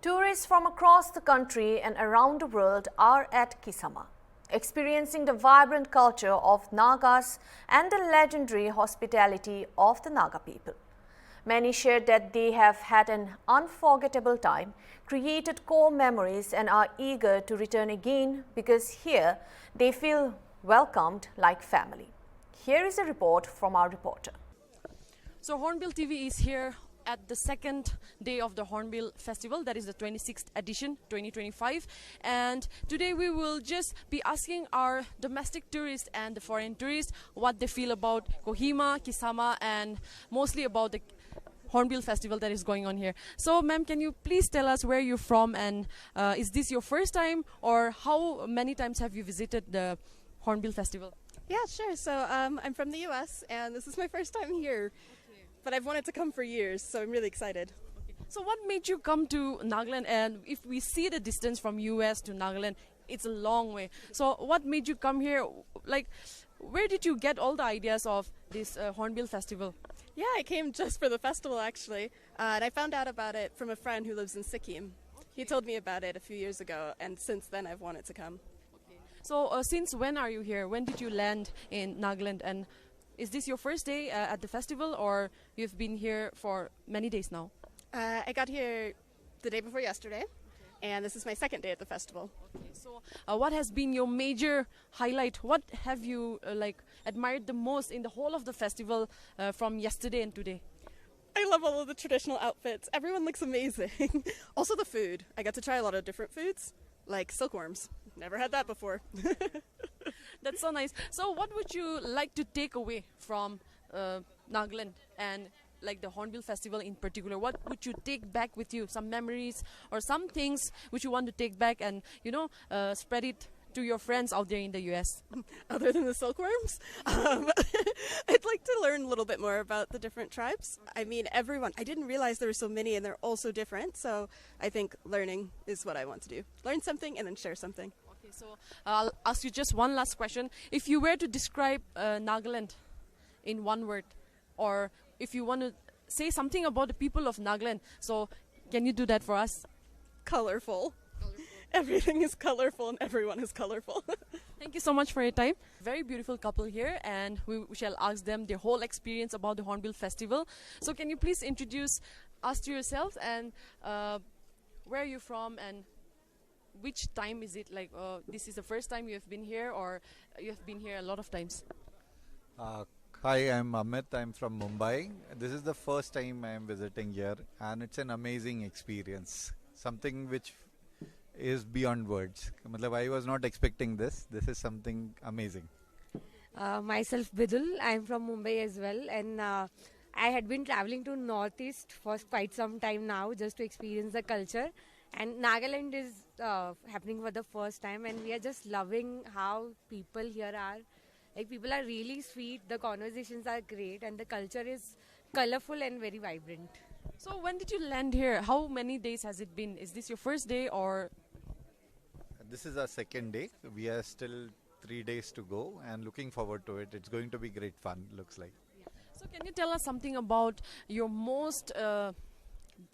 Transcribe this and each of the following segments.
Tourists from across the country and around the world are at Kisama, experiencing the vibrant culture of Nagas and the legendary hospitality of the Naga people. Many shared that they have had an unforgettable time, created core memories, and are eager to return again because here they feel welcomed like family. Here is a report from our reporter. So Hornbill TV is here at the second day of the Hornbill Festival, that is the 26th edition 2025, and today we will just be asking our domestic tourists and the foreign tourists what they feel about Kohima, Kisama, and mostly about the Hornbill Festival that is going on here. So ma'am, can you please tell us where you're from, and is this your first time, or how many times have you visited the Hornbill Festival? Yeah, sure. So I'm from the US, and this is my first time here. But I've wanted to come for years, so I'm really excited. So what made you come to Nagaland? And if we see the distance from US to Nagaland, it's a long way. So what made you come here? Like, where did you get all the ideas of this Hornbill Festival? Yeah, I came just for the festival, actually. And I found out about it from a friend who lives in Sikkim. He told me about it a few years ago, and since then I've wanted to come. So since when are you here? When did you land in Nagaland? And is this your first day at the festival, or you've been here for many days now? I got here the day before yesterday, and this is my second day at the festival. Okay, so what has been your major highlight? What have you admired the most in the whole of the festival from yesterday and today? I love all of the traditional outfits. Everyone looks amazing. Also the food. I got to try a lot of different foods, like silkworms. Never had that before. That's so nice. So what would you like to take away from Nagaland and like the Hornbill Festival in particular? What would you take back with you? Some memories or some things which you want to take back and, spread it to your friends out there in the US? Other than the silkworms, I'd like to learn a little bit more about the different tribes. I mean, everyone. I didn't realize there were so many and they're all so different. So I think learning is what I want to do. Learn something and then share something. Okay, so I'll ask you just one last question. If you were to describe Nagaland in one word, or if you want to say something about the people of Nagaland, so can you do that for us? Colorful. Everything is colorful and everyone is colorful. Thank you so much for your time. Very beautiful couple here, and we shall ask them their whole experience about the Hornbill Festival. So can you please introduce us to yourselves, and where are you from, and which time is it? Like, this is the first time you have been here, or you have been here a lot of times? Uh, Hi, I'm Amit. I'm from Mumbai. This is the first time I'm visiting here, and it's an amazing experience. Something which is beyond words. Matlab, I was not expecting this. This is something amazing. Myself Bidul, I am from Mumbai as well, and I had been traveling to Northeast for quite some time now just to experience the culture, and Nagaland is happening for the first time, and we are just loving how people here are. Like, people are really sweet, the conversations are great, and the culture is colorful and very vibrant. So when did you land here? How many days has it been? Is this your first day, or? This is our second day. We are still 3 days to go, and looking forward to it. It's going to be great fun, looks like. So can you tell us something about your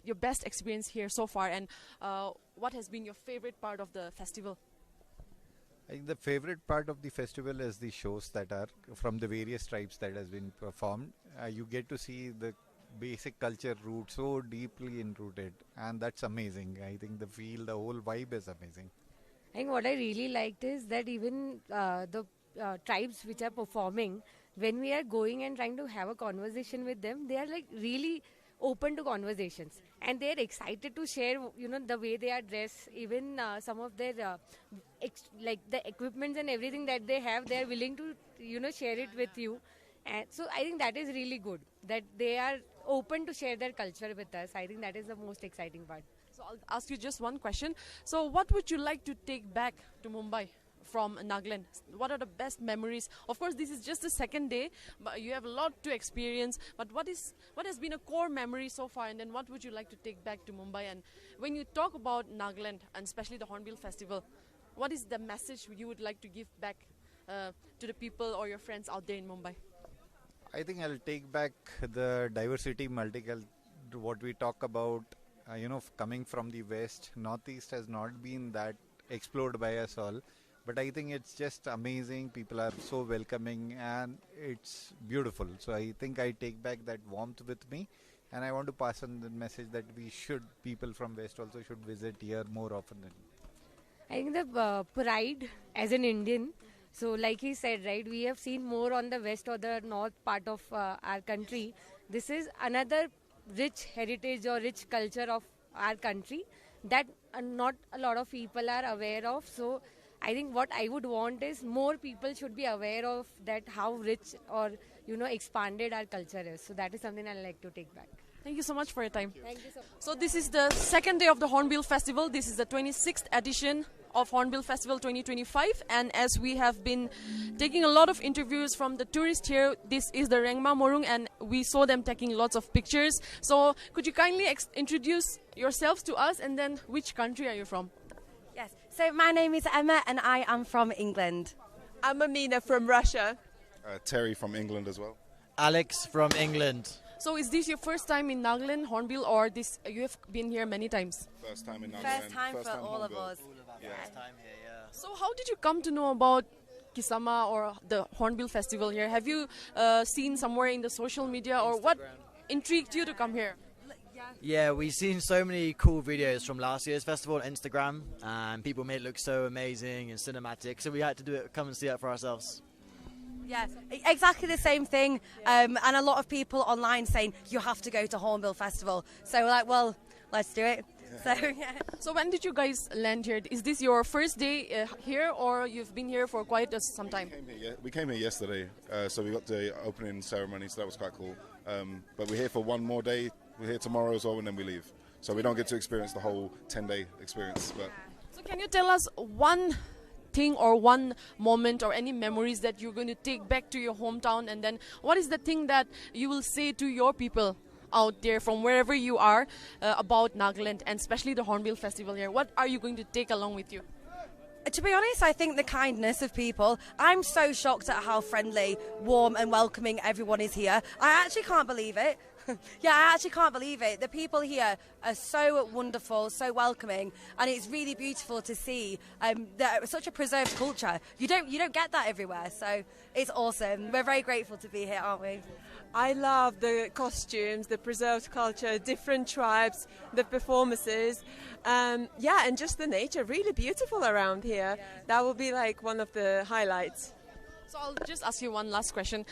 your best experience here so far, and what has been your favorite part of the festival? I think the favorite part of the festival is the shows that are from the various tribes that has been performed. You get to see the basic culture root so deeply enrooted, and that's amazing. I think the whole vibe is amazing. I think what I really liked is that even the tribes which are performing, when we are going and trying to have a conversation with them, they are like really open to conversations, and they're excited to share, the way they are dressed, even some of their like the equipments and everything that they have, they're willing to share it with you. And so I think that is really good that they are open to share their culture with us. I think that is the most exciting part. So I'll ask you just one question. So what would you like to take back to Mumbai from Nagaland? What are the best memories? Of course, this is just the second day, but you have a lot to experience. But what has been a core memory so far, and then what would you like to take back to Mumbai? And when you talk about Nagaland, and especially the Hornbill Festival, what is the message you would like to give back to the people or your friends out there in Mumbai? I think I'll take back the diversity, what we talk about coming from the west, northeast has not been that explored by us all. But I think it's just amazing. People are so welcoming and it's beautiful. So I think I take back that warmth with me. And I want to pass on the message that people from West also should visit here more often. I think the pride as an Indian. So, like he said, right, we have seen more on the west or the north part of our country. This is another rich heritage or rich culture of our country that not a lot of people are aware of. So, I think what I would want is more people should be aware of that, how rich or expanded our culture is. So that is something I like to take back. Thank you so much for your time. Thank you so much. So this is the second day of the Hornbill Festival. This is the 26th edition of Hornbill Festival 2025. And as we have been taking a lot of interviews from the tourists here, this is the Rengma Morung and we saw them taking lots of pictures. So could you kindly introduce yourselves to us and then which country are you from? Yes, so my name is Emma and I am from England. I'm Amina from Russia. Terry from England as well. Alex from England. So is this your first time in Nagaland, Hornbill, or you have been here many times? First time in Nagaland. First time for all of us. First time here, yeah. So how did you come to know about Kisama or the Hornbill Festival here? Have you seen somewhere in the social media or what intrigued you to come here? Yeah, we've seen so many cool videos from last year's festival on Instagram, and people made it look so amazing and cinematic, so we had to come and see it for ourselves. Yeah, exactly the same thing. And a lot of people online saying you have to go to Hornbill Festival. So we're like, well, let's do it. So yeah. So when did you guys land here? Is this your first day here, or you've been here for quite some time? We came here yesterday, so we got the opening ceremony, so that was quite cool. But we're here for one more day. We're here tomorrow as well, and then we leave. So we don't get to experience the whole 10-day experience. But So can you tell us one thing or one moment or any memories that you're going to take back to your hometown, and then what is the thing that you will say to your people out there from wherever you are about Nagaland and especially the Hornbill Festival here? What are you going to take along with you? To be honest, I think the kindness of people. I'm so shocked at how friendly, warm and welcoming everyone is here. I actually can't believe it. Yeah, I actually can't believe it. The people here are so wonderful, so welcoming, and it's really beautiful to see such a preserved culture. You don't get that everywhere, so it's awesome. We're very grateful to be here, aren't we? I love the costumes, the preserved culture, different tribes, the performances. And just the nature, really beautiful around here. That will be like one of the highlights. So I'll just ask you one last question.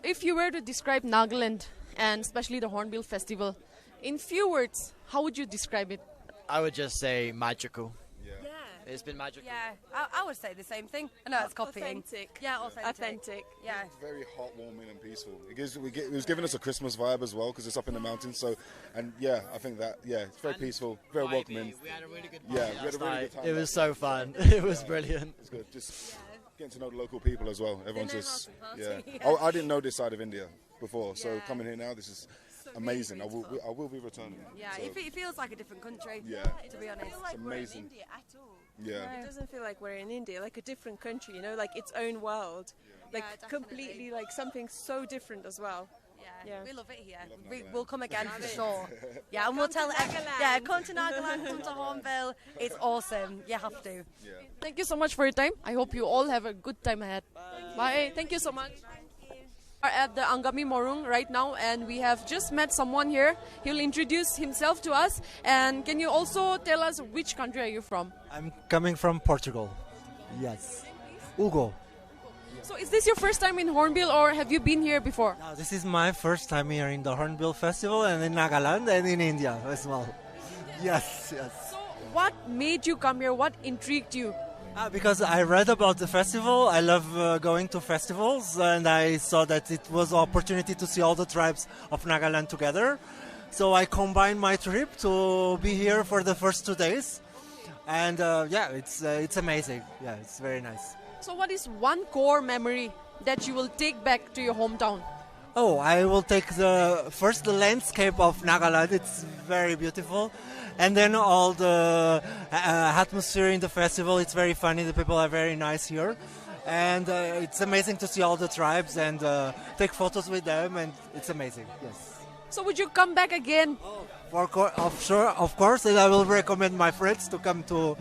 If you were to describe Nagaland and especially the Hornbill Festival in few words, how would you describe it? I would just say magical. yeah. It's been magical. Yeah, I would say the same thing. I know it's copying. Authentic. Yeah, authentic. Authentic. Yeah. Very heartwarming and peaceful. It was giving us a Christmas vibe as well because it's up in the mountains. So, and yeah, I think that it's very peaceful, very welcoming. We had a really good Yeah, time we had a really good time It was last so fun. It was brilliant. It's good. Just getting to know the local people as well. Everyone's know just how to yeah. party. Oh, I didn't know this side of India before, so Yeah. coming here now, this is really amazing. I beautiful. will be returning. Yeah, So, it feels like a different country. Yeah. To be honest. It's amazing. India at all. Yeah. It doesn't feel like we're in India, like a different country, like its own world. Like Yeah, definitely. completely, like something so different as well. Yeah. We love it here. love Nagaland. We'll come again for sure. Yeah, and we'll tell Nagaland. come to Nagaland, come to Hornbill. It's awesome. You have to. Yeah. Thank you so much for your time. I hope you all have a good time ahead. Bye. Thank you so much. We are at the Angami Morung right now, and we have just met someone here. He'll introduce himself to us. And can you also tell us which country are you from? I'm coming from Portugal. Yes. Hugo. So is this your first time in Hornbill, or have you been here before? Now, this is my first time here in the Hornbill Festival and in Nagaland and in India as well. Yes, yes. So what made you come here? What intrigued you? Because I read about the festival. I love going to festivals, and I saw that it was an opportunity to see all the tribes of Nagaland together. So I combined my trip to be here for the first 2 days. And it's amazing. Yeah, it's very nice. So what is one core memory that you will take back to your hometown? Oh, I will take the landscape of Nagaland. It's very beautiful. And then all the atmosphere in the festival. It's very funny. The people are very nice here. And it's amazing to see all the tribes and take photos with them. And it's amazing. Yes. So would you come back again? Of course, and I will recommend my friends to come to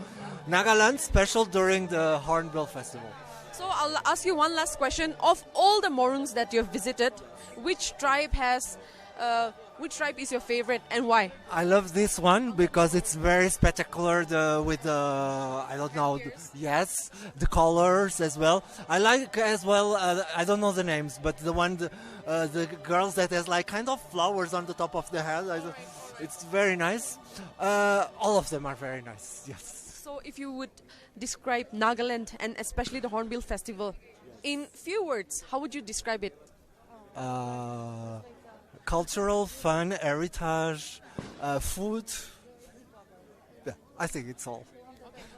Nagaland, special during the Hornbill Festival. So I'll ask you one last question. Of all the Morungs that you have visited, which tribe is your favorite and why? I love this one because it's very spectacular with the, I don't know, yes, the colors as well. I like as well, I don't know the names, but the girls that has like kind of flowers on the top of the head. It's very nice. All of them are very nice, yes. So if you would describe Nagaland and especially the Hornbill Festival in few words, how would you describe it? Cultural, fun, heritage, food. Yeah, I think it's all.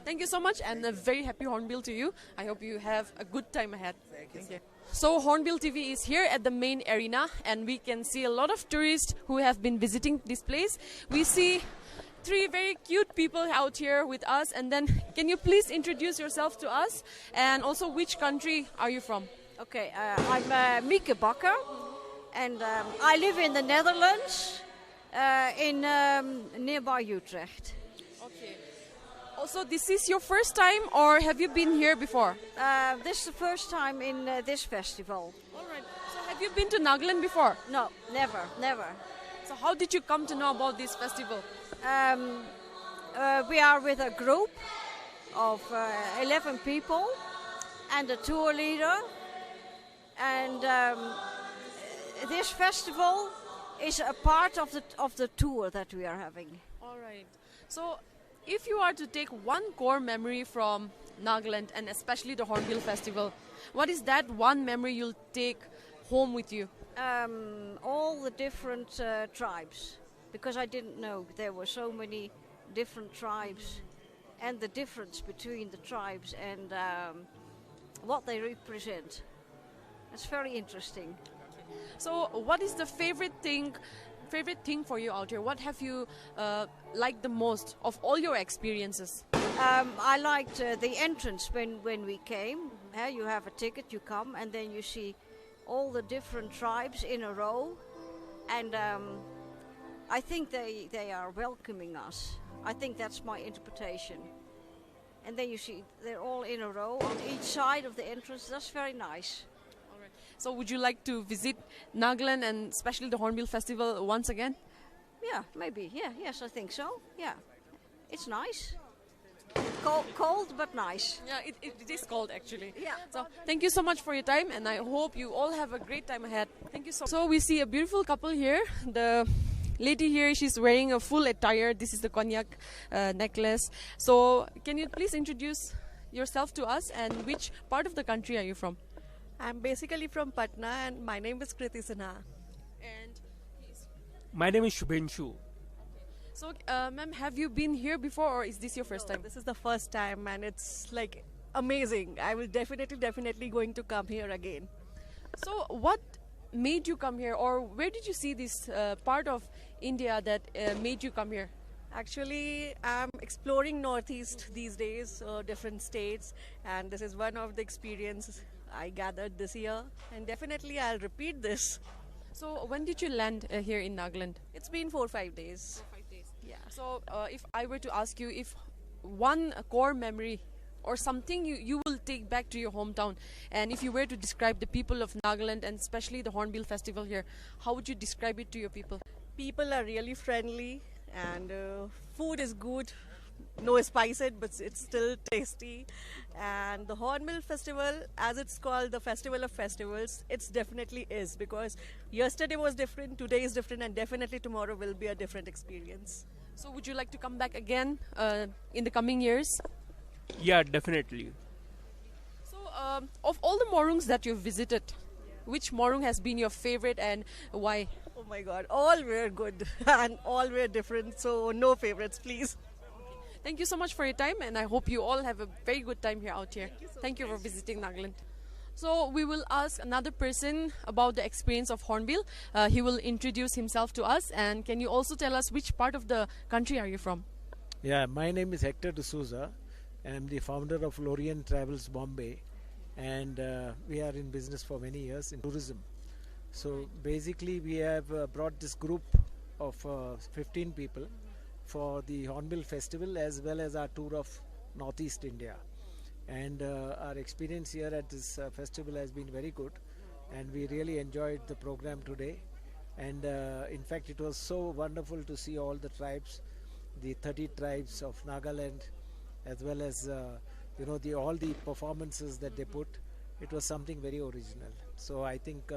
Thank you so much and a very happy Hornbill to you. I hope you have a good time ahead. Thank you. So Hornbill TV is here at the main arena and we can see a lot of tourists who have been visiting this place. We see 3 very cute people out here with us, and then can you please introduce yourself to us and also which country are you from? Okay, I'm Mieke Bakker and I live in the Netherlands in nearby Utrecht. Okay. Also, this is your first time or have you been here before? This is the first time in this festival. Alright, so have you been to Nagaland before? No, never. So how did you come to know about this festival? We are with a group of 11 people and a tour leader, and this festival is a part of the tour that we are having. All right. So, if you are to take one core memory from Nagaland and especially the Hornbill Festival, what is that one memory you'll take home with you? All the different tribes. Because I didn't know there were so many different tribes and the difference between the tribes and what they represent. It's very interesting. So what is the favorite thing for you out here? What have you liked the most of all your experiences? I liked the entrance when we came. You have a ticket, you come, and then you see all the different tribes in a row. And I think they are welcoming us. I think that's my interpretation. And then you see they're all in a row on each side of the entrance. That's very nice. All right. So would you like to visit Nagaland and especially the Hornbill Festival once again? Yeah, maybe. Yeah, yes, I think so. Yeah, it's nice. Cold but nice. Yeah, it is cold actually. Yeah. So thank you so much for your time and I hope you all have a great time ahead. Thank you so much. So we see a beautiful couple here. The lady here, she's wearing a full attire. This is the Konyak necklace. So can you please introduce yourself to us and which part of the country are you from? I'm basically from Patna and my name is Kriti Sinha. And my name is Shubhenshu. So ma'am, have you been here before or is this your first time? This is the first time and it's like amazing. I will definitely going to come here again. So what made you come here or where did you see this part of India that made you come here? Actually, I'm exploring Northeast these days, different states, and this is one of the experiences I gathered this year, and definitely I'll repeat this. So when did you land here in Nagaland? It's been 4 or 5 days. 4 or 5 days. Yeah. So if I were to ask you if one core memory or something you will take back to your hometown, and if you were to describe the people of Nagaland and especially the Hornbill Festival here, how would you describe it to your people? People are really friendly and food is good. No spice it, but it's still tasty. And the Hornbill Festival, as it's called the Festival of Festivals, it definitely is, because yesterday was different, today is different, and definitely tomorrow will be a different experience. So would you like to come back again in the coming years? Yeah, definitely. So of all the Morungs that you've visited, which Morung has been your favorite and why? Oh my god, all were good and all were different, so no favorites, please. Thank you so much for your time and I hope you all have a very good time here out here. Thank you for visiting Nagaland. So we will ask another person about the experience of Hornbill. He will introduce himself to us, and can you also tell us which part of the country are you from? Yeah, my name is Hector D'Souza. I'm the founder of Lorient Travels Bombay, and we are in business for many years in tourism. So basically we have brought this group of 15 people for the Hornbill Festival as well as our tour of Northeast India. And our experience here at this festival has been very good, and we really enjoyed the program today. And in fact it was so wonderful to see all the tribes, the 30 tribes of Nagaland, as well as all the performances that they put. It was something very original. So I think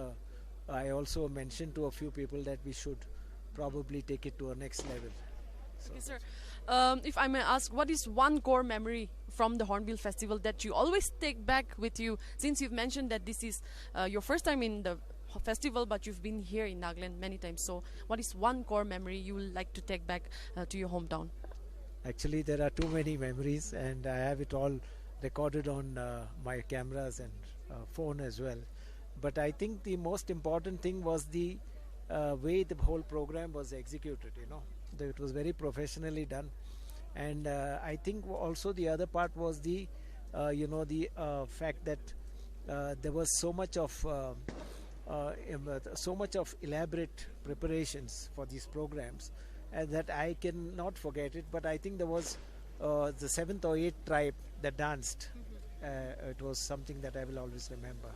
I also mentioned to a few people that we should probably take it to a next level. So Okay, sir. If I may ask, what is one core memory from the Hornbill Festival that you always take back with you? Since you've mentioned that this is your first time in the festival, but you've been here in Nagaland many times. So, what is one core memory you would like to take back to your hometown? Actually, there are too many memories, and I have it all recorded on my cameras and phone as well. But I think the most important thing was the way the whole program was executed. It was very professionally done, and I think also the other part was the fact that there was so much of elaborate preparations for these programs, and that I cannot forget it. But I think there was the 7th or 8th tribe that danced. It was something that I will always remember.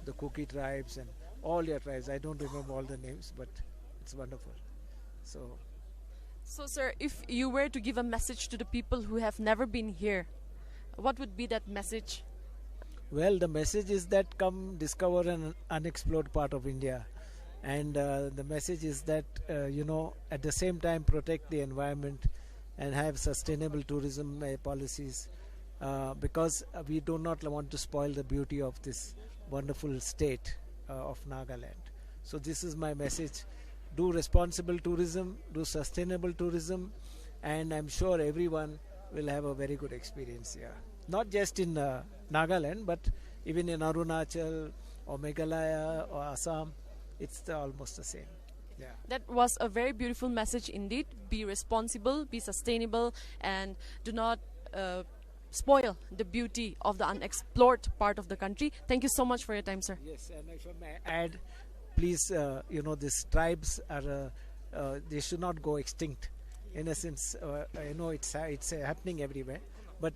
The Kuki tribes and all your tribes. I don't remember all the names, but it's wonderful. So, sir, if you were to give a message to the people who have never been here, what would be that message? Well, the message is that come discover an unexplored part of India, and the message is that at the same time protect the environment and have sustainable tourism policies, because we do not want to spoil the beauty of this wonderful state of Nagaland. So this is my message. Do responsible tourism, do sustainable tourism, and I'm sure everyone will have a very good experience here. Not just in Nagaland, but even in Arunachal or Meghalaya or Assam, it's almost the same. Yeah. That was a very beautiful message indeed. Be responsible, be sustainable, and do not spoil the beauty of the unexplored part of the country. Thank you so much for your time, sir. Yes, and if I may add, please, these tribes are they should not go extinct. In a sense, I know it's happening everywhere, but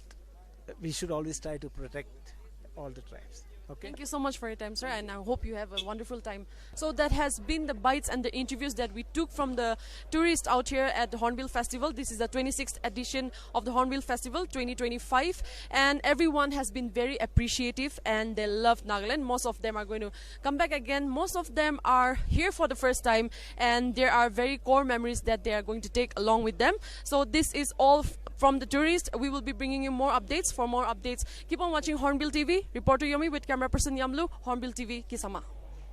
we should always try to protect all the tribes. Okay. Thank you so much for your time, sir, and I hope you have a wonderful time. So that has been the bites and the interviews that we took from the tourists out here at the Hornbill Festival. This is the 26th edition of the Hornbill Festival 2025, and everyone has been very appreciative and they love Nagaland. Most of them are going to come back again. Most of them are here for the first time, and there are very core memories that they are going to take along with them. So this is all from the tourists. We will be bringing you more updates. For more updates, keep on watching Hornbill TV. Reporter Yomi with camera person Yamlu, Hornbill TV, Kisama.